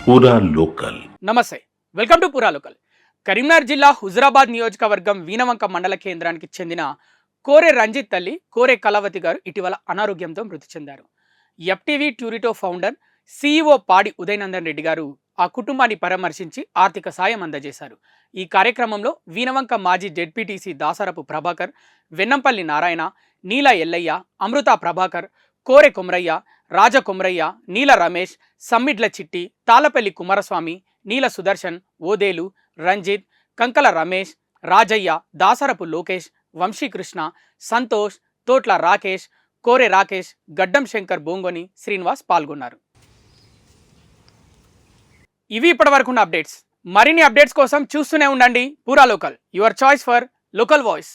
పూరా లోకల్. నమస్తే, welcome to పూరా లోకల్. కరీంనగర్ జిల్లా హుజురాబాద్ నియోజకవర్గం వీనవంక మండల కేంద్రానికి చెందిన కోరే రంజిత్ తల్లి కోరే కళావతి గారు ఇటీవల అనారోగ్యంతో మృతి చెందారు. ఎఫ్టీవీ ట్యూరిటో ఫౌండర్ సీఈఓ పాడి ఉదయనందన్ రెడ్డి గారు ఆ కుటుంబాన్ని పరామర్శించి ఆర్థిక సాయం అందజేశారు. ఈ కార్యక్రమంలో వీనవంక మాజీ జెడ్పీటీసీ దాసరపు ప్రభాకర్, వెన్నంపల్లి నారాయణ, నీల ఎల్లయ్య, అమృత ప్రభాకర్, కోరె కొమరయ్య, రాజ కొమరయ్య, నీల రమేష్, సమ్మిడ్ల చిట్టి, తాళపల్లి కుమారస్వామి, నీల సుదర్శన్, ఓదేలు, రంజిత్, కంకల రమేష్, రాజయ్య, దాసరపు లోకేష్, వంశీకృష్ణ, సంతోష్, తోట్ల రాకేష్, కోరె రాకేష్, గడ్డం శంకర్ బోంగోని, శ్రీనివాస్ పాల్గొన్నారు. ఇవి ఇప్పటివరకున్న అప్డేట్స్. మరిన్ని అప్డేట్స్ కోసం చూస్తూనే ఉండండి పూరా local, your choice for local voice.